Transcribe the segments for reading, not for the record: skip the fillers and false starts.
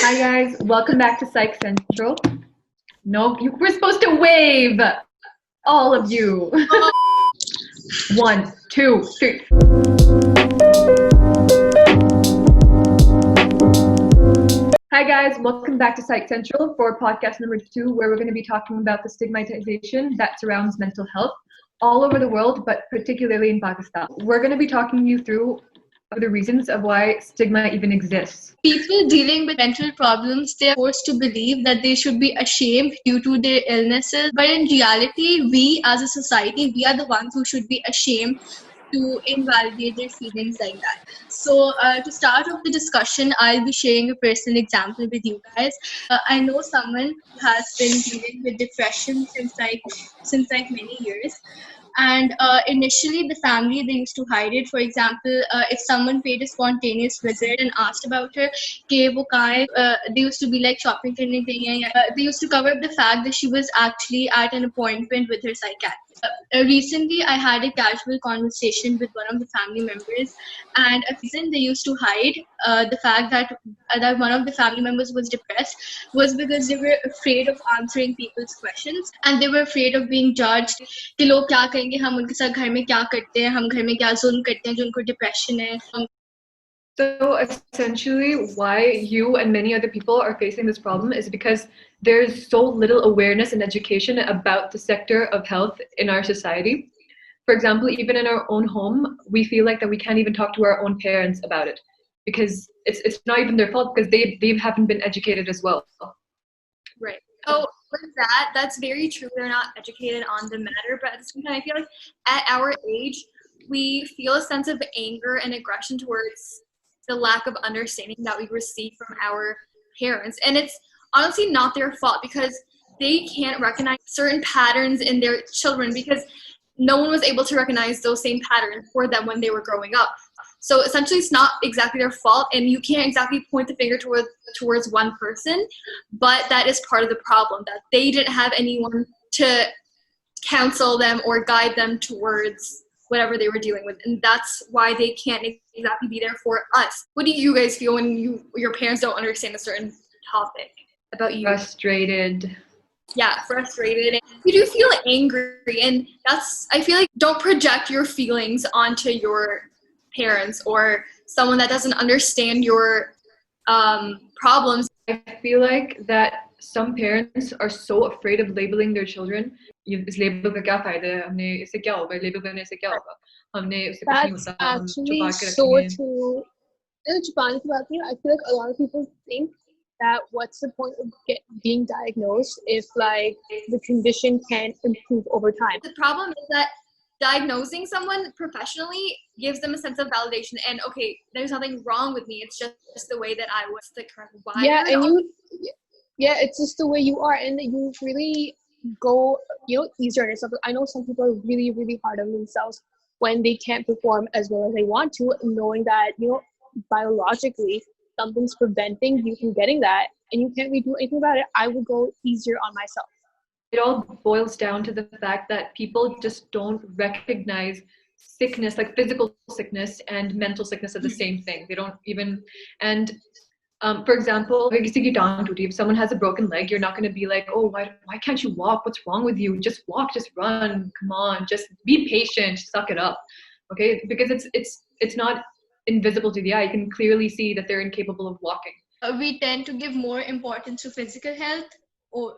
Hi guys, welcome back to Psych Central. No, you were supposed to wave, all of you. 1, 2, 3. Hi guys, welcome back to Psych Central for podcast number 2, where we're going to be talking about the stigmatization that surrounds mental health all over the world, but particularly in Pakistan. We're going to be talking you through the reasons of why stigma even exists. People dealing with mental problems, they are forced to believe that they should be ashamed due to their illnesses. But in reality, we as a society, we are the ones who should be ashamed to invalidate their feelings like that. So to start off the discussion, I'll be sharing a personal example with you guys. I know someone who has been dealing with depression since many years. And initially, the family, they used to hide it. For example, if someone paid a spontaneous visit and asked about her, they used to be like shopping karne gayi hai. They used to cover up the fact that she was actually at an appointment with her psychiatrist. Recently, I had a casual conversation with one of the family members, and a reason they used to hide the fact that one of the family members was depressed was because they were afraid of answering people's questions, and they were afraid of being judged. कि लोग क्या कहेंगे, हम उनके साथ घर में क्या करते हैं, हम घर में क्या जुल्म करते हैं जो उनको डिप्रेशन है. So essentially, why you and many other people are facing this problem is because there's so little awareness and education about the sector of health in our society. For example, even in our own home, we feel like that we can't even talk to our own parents about it because it's not even their fault because they haven't been educated as well. Right. So with that's very true. They're not educated on the matter, but at the same time, I feel like at our age, we feel a sense of anger and aggression towards the lack of understanding that we receive from our parents. And it's honestly not their fault because they can't recognize certain patterns in their children because no one was able to recognize those same patterns for them when they were growing up. So essentially, it's not exactly their fault, and you can't exactly point the finger towards one person, but that is part of the problem, that they didn't have anyone to counsel them or guide them towards whatever they were dealing with, and that's why they can't exactly be there for us. What do you guys feel when your parents don't understand a certain topic about you? Frustrated. Yeah, frustrated. You do feel angry, and I feel like don't project your feelings onto your parents or someone that doesn't understand your problems. I feel like that some parents are so afraid of labeling their children. इस label का क्या फायदा है? हमने इससे क्या होगा? Label करने से क्या होगा? हमने उससे कुछ नहीं होता. That's actually so true. Japan की बात नहीं, I feel like a lot of people think that what's the point of being diagnosed if like the condition can't improve over time. The problem is that diagnosing someone professionally gives them a sense of validation and okay, there's nothing wrong with me, it's just the way that I was, the current why. It's just the way you are, and you really go easier on yourself. I know some people are really, really hard on themselves when they can't perform as well as they want to, knowing that biologically something's preventing you from getting that and you can't really do anything about it. I would go easier on myself. It all boils down to the fact that people just don't recognize sickness, like physical sickness and mental sickness, are the same thing. They don't even, and for example, if someone has a broken leg, you're not going to be like, oh, why can't you walk? What's wrong with you? Just walk, just run, come on, just be patient, suck it up, okay? Because it's not invisible to the eye. You can clearly see that they're incapable of walking. We tend to give more importance to physical health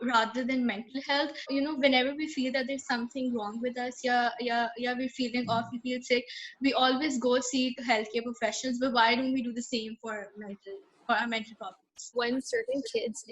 rather than mental health. Whenever we feel that there's something wrong with us, we're feeling off, we feel sick, we always go seek healthcare professionals. But why don't we do the same for our mental problems? When certain kids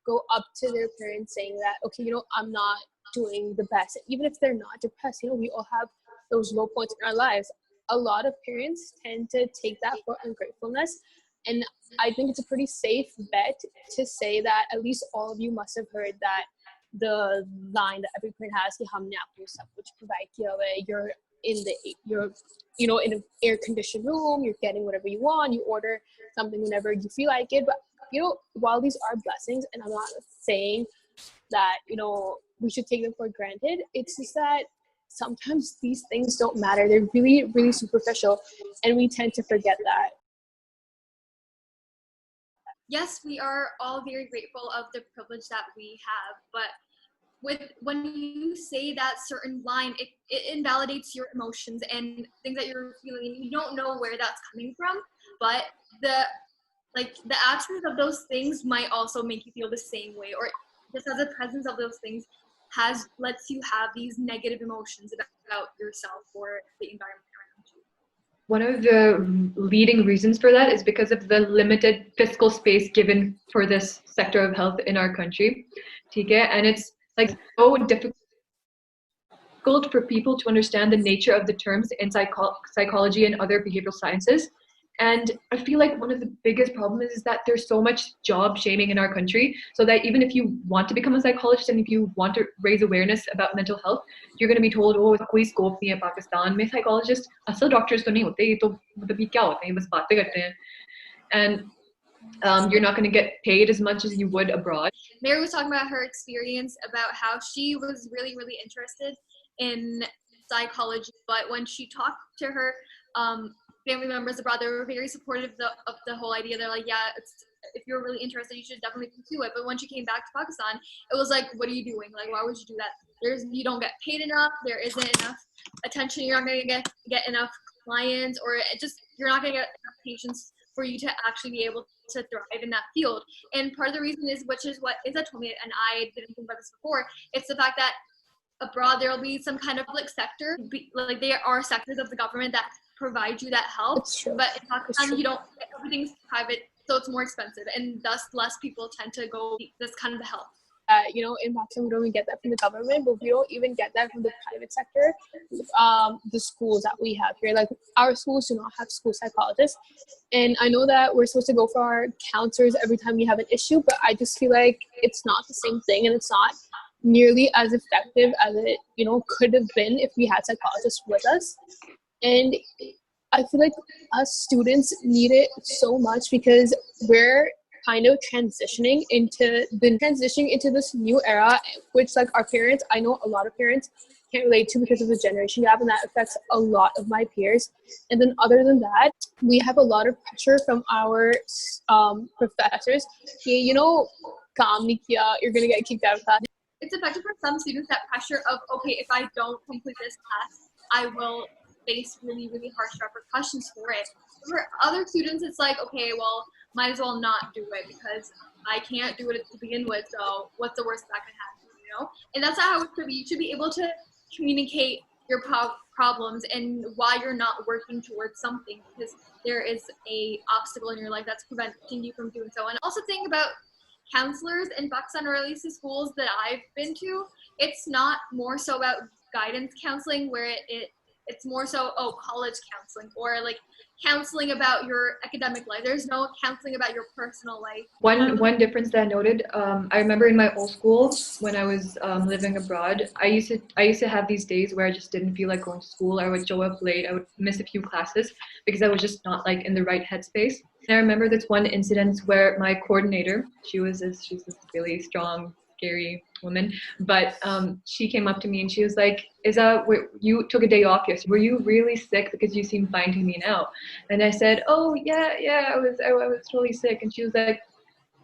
go up to their parents saying that, okay, I'm not doing the best, even if they're not depressed, we all have those low points in our lives. A lot of parents tend to take that for ungratefulness. And I think it's a pretty safe bet to say that at least all of you must have heard that the line that every parent has, humne aapko sab kuch provide kiya hua hai. You're in an air conditioned room, you're getting whatever you want, you order something whenever you feel like it. But while these are blessings, and I'm not saying that we should take them for granted, it's just that sometimes these things don't matter. They're really, really superficial, and we tend to forget that. yes, we are all very grateful of the privilege that we have, but when you say that certain line, it invalidates your emotions and things that you're feeling, and you don't know where that's coming from, but the the absence of those things might also make you feel the same way, or just as the presence of those things lets you have these negative emotions about yourself or the environment around you. One of the leading reasons for that is because of the limited fiscal space given for this sector of health in our country. Okay? And it's like so difficult for people to understand the nature of the terms in psychology and other behavioral sciences. And I feel like one of the biggest problems is that there's so much job shaming in our country, so that even if you want to become a psychologist and if you want to raise awareness about mental health, you're going to be told, oh, कोई scope नहीं है पाकिस्तान में psychologist, असल doctors तो नहीं होते, ये तो मतलब ये क्या होते हैं, बस बातें करते हैं. And you're not going to get paid as much as you would abroad. Mary was talking about her experience about how she was really, really interested in psychology, but when she talked to her family members abroad, they were very supportive of the whole idea. They're like, yeah, if you're really interested, you should definitely pursue it. But when she came back to Pakistan, it was like, what are you doing? Like, why would you do that? You don't get paid enough. There isn't enough attention. You're not going to get enough clients, or you're not going to get enough patients for you to actually be able to thrive in that field. And part of the reason which is what Isa told me, and I didn't think about this before, it's the fact that abroad there will be some kind of public sector, like there are sectors of the government that provide you that help. It's true. But in Pakistan, you don't, everything's private, so it's more expensive, and thus less people tend to go this kind of help. In Pakistan, we don't even get that from the government, but we don't even get that from the private sector. The schools that we have here, like our schools do not have school psychologists. And I know that we're supposed to go for our counselors every time we have an issue, but I just feel like it's not the same thing, and it's not nearly as effective as it, could have been if we had psychologists with us. And I feel like us students need it so much because we're kind of transitioning into this new era, which like our parents, I know a lot of parents can't relate to because of the generation gap, and that affects a lot of my peers. And then other than that, we have a lot of pressure from our professors. Hey, काम नहीं किया, you're gonna get kicked out of class. It's effective for some students, that pressure of, okay, if I don't complete this class, I will face really, really harsh repercussions for it. For other students, it's like, okay, well, might as well not do it because I can't do it to begin with, so what's the worst that can happen, And that's not how it should be. You should be able to communicate your problems and why you're not working towards something, because there is a obstacle in your life that's preventing you from doing so. And also think about counselors in Pakistan, or at least the schools that I've been to, it's not more so about guidance counseling where it's more so, college counseling, or like counseling about your academic life. There's no counseling about your personal life. One difference that I noted, I remember in my old school when I was living abroad, I used to have these days where I just didn't feel like going to school. I would show up late. I would miss a few classes because I was just not like in the right headspace. And I remember this one incident where my coordinator, she's this really strong, scary woman, but she came up to me and she was like, Isa, you took a day off yesterday. Were you really sick? Because you seem fine to me now. And I said, oh yeah, I was totally sick. And she was like,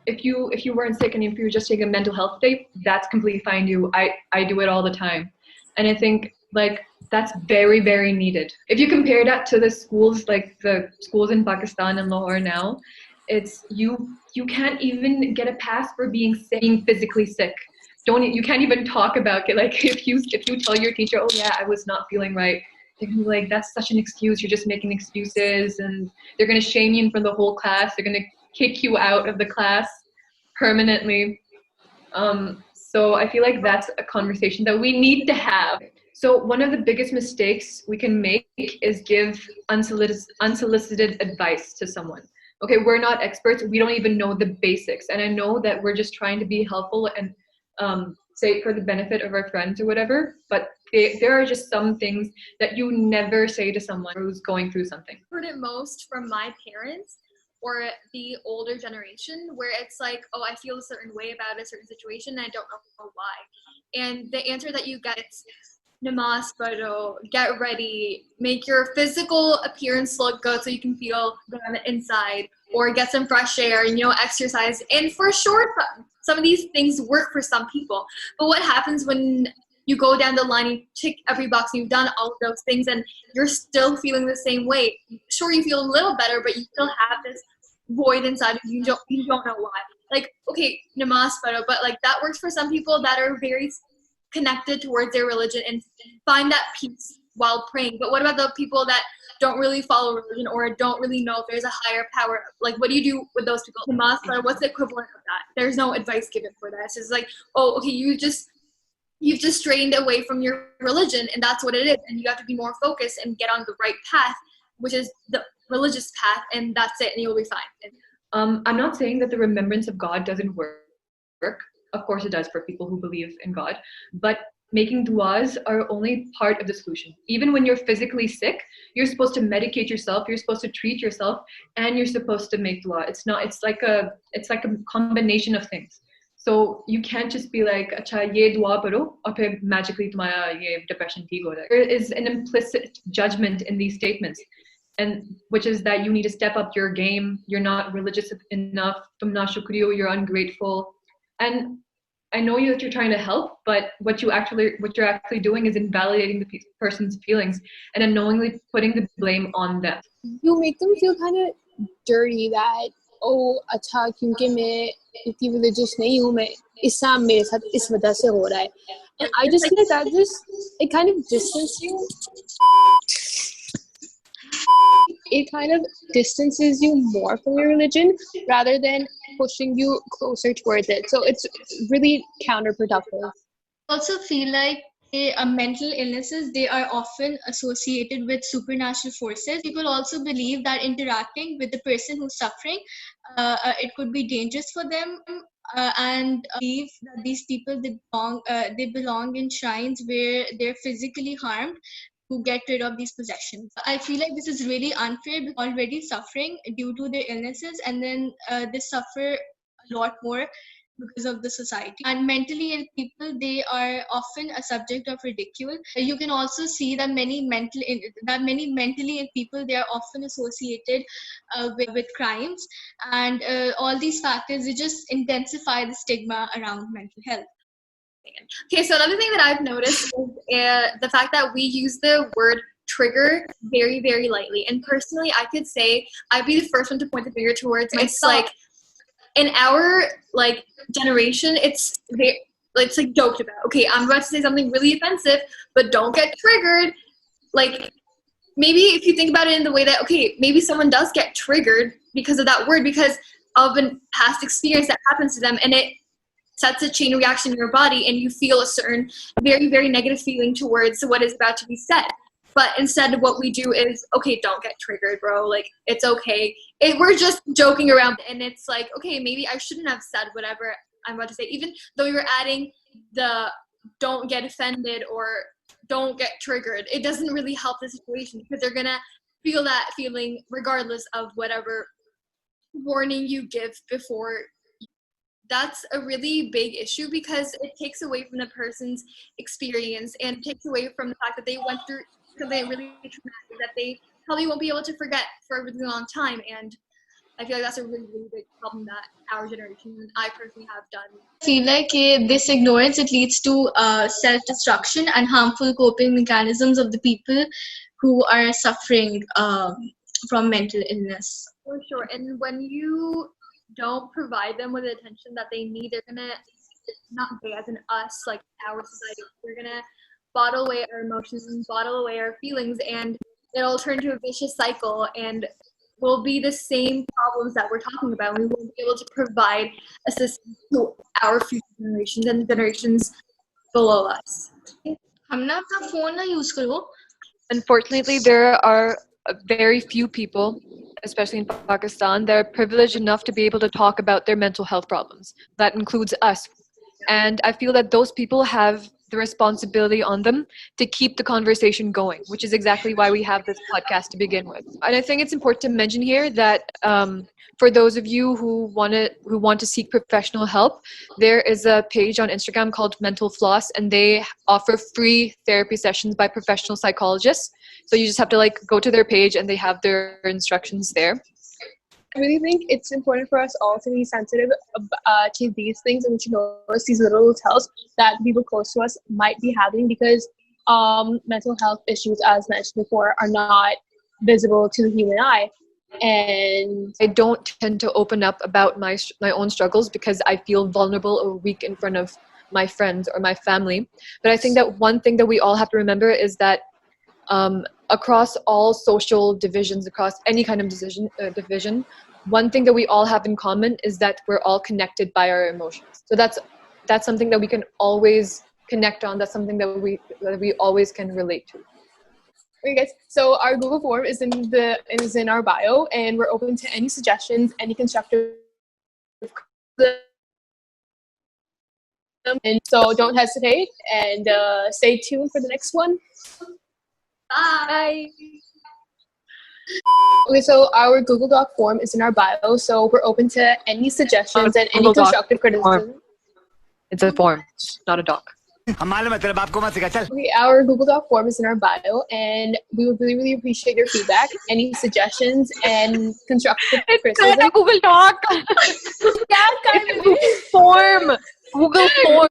if you weren't sick and if you were just taking a mental health day, that's completely fine too. I do it all the time. And I think like that's very, very needed. If you compare that to the schools, like the schools in Pakistan and Lahore now, it's you can't even get a pass for being sick, being physically sick. You can't even talk about it. Like if you tell your teacher, oh yeah, I was not feeling right, they're gonna be like, that's such an excuse, you're just making excuses, and they're gonna shame you in front of the whole class. They're gonna kick you out of the class permanently. So I feel like that's a conversation that we need to have. So one of the biggest mistakes we can make is give unsolicited advice to someone. Okay, we're not experts. We don't even know the basics. And I know that we're just trying to be helpful and say for the benefit of our friends or whatever, but there are just some things that you never say to someone who's going through something. I've heard it most from my parents or the older generation, where it's like, oh, I feel a certain way about a certain situation and I don't know why. And the answer that you get is, namaz paro, get ready, make your physical appearance look good so you can feel good on the inside, or get some fresh air and, exercise. And for sure, some of these things work for some people. But what happens when you go down the line, you tick every box, and you've done all of those things, and you're still feeling the same way? Sure, you feel a little better, but you still have this void inside of you. You don't know why. Like, okay, namaz paro, but like that works for some people that are very connected towards their religion and find that peace while praying. But what about the people that don't really follow religion or don't really know if there's a higher power? Like, what do you do with those people? Namaz paro, what's the equivalent of that? There's no advice given for that. It's just like, oh, okay, you've just strained away from your religion, and that's what it is. And you have to be more focused and get on the right path, which is the religious path, and that's it, and you'll be fine. I'm not saying that the remembrance of God doesn't work. Of course it does for people who believe in God. But making du'as are only part of the solution. Even when you're physically sick, you're supposed to medicate yourself, you're supposed to treat yourself, and you're supposed to make dua. It's like a combination of things. So you can't just be like, acha ye dua paro, aur phir magically tumhara ye depression theek ho jayega. There is an implicit judgment in these statements, and which is that you need to step up your game. You're not religious enough. Tum na shukriyo, you're ungrateful. And I know that you're trying to help, but what you're actually doing is invalidating the person's feelings and unknowingly putting the blame on them. You make them feel kind of dirty that, oh, अच्छा क्योंकि मैं इतनी religious नहीं हूँ, मैं इस्लाम मेरे साथ इस वजह से हो रहा है. And I just think that it kind of distances you. It kind of distances you more from your religion rather than pushing you closer towards it. So it's really counterproductive. I also feel like mental illnesses, they are often associated with supernatural forces. People also believe that interacting with the person who's suffering, it could be dangerous for them, and believe that these people, they belong in shrines where they're physically harmed to get rid of these possessions. I feel like this is really unfair because they're already suffering due to their illnesses, and then they suffer a lot more because of the society. And mentally ill people, they are often a subject of ridicule. You can also see that many mentally ill people, they are often associated with crimes, and all these factors, they just intensify the stigma around mental health. Okay, so another thing that I've noticed is the fact that we use the word trigger very, very lightly. And personally, I could say I'd be the first one to point the finger towards myself. It's like in our generation, it's like joked about. Okay, I'm about to say something really offensive, but don't get triggered. Like, maybe if you think about it in the way that, okay, maybe someone does get triggered because of that word, because of a past experience that happens to them, and it sets a chain reaction in your body, and you feel a certain very, very negative feeling towards what is about to be said. But instead, what we do is, okay, don't get triggered, bro. Like, it's okay. We're just joking around, and it's like, okay, maybe I shouldn't have said whatever I'm about to say, even though you're adding the don't get offended or don't get triggered. It doesn't really help the situation, because they're gonna feel that feeling regardless of whatever warning you give before. That's a really big issue, because it takes away from the person's experience and takes away from the fact that they went through something really traumatic that they probably won't be able to forget for a really long time. And I feel like that's a really, really big problem that our generation and I personally have done. I feel like this ignorance, it leads to self-destruction and harmful coping mechanisms of the people who are suffering from mental illness. For sure. And when you don't provide them with the attention that they need, they're gonna, not they as in us, like our society, they're gonna bottle away our emotions and bottle away our feelings, and it'll turn to a vicious cycle, and will be the same problems that we're talking about. We won't be able to provide assistance to our future generations and generations below us. Unfortunately, there are very few people, especially in Pakistan, that are privileged enough to be able to talk about their mental health problems. That includes us. And I feel that those people have the responsibility on them to keep the conversation going, which is exactly why we have this podcast to begin with. And I think it's important to mention here that for those of you who want to seek professional help, there is a page on Instagram called Mental Floss, and they offer free therapy sessions by professional psychologists. So you just have to like go to their page and they have their instructions there. I really think it's important for us all to be sensitive to these things and to notice these little tells that people close to us might be having, because mental health issues, as mentioned before, are not visible to the human eye. And I don't tend to open up about my own struggles because I feel vulnerable or weak in front of my friends or my family. But I think that one thing that we all have to remember is that across all social divisions, across any kind of division, one thing that we all have in common is that we're all connected by our emotions. So that's something that we can always connect on. That's something that we always can relate to. Okay, guys. So our Google form is in our bio, and we're open to any suggestions, any constructive. And so don't hesitate, and stay tuned for the next one. Bye. Okay, so our Google Doc form is in our bio, so we're open to any suggestions and any constructive criticism. It's a form, not a doc. Okay, our Google Doc form is in our bio, and we would really, really appreciate your feedback, any suggestions, and constructive criticism. It's Google Doc. Yeah, Form. Google form.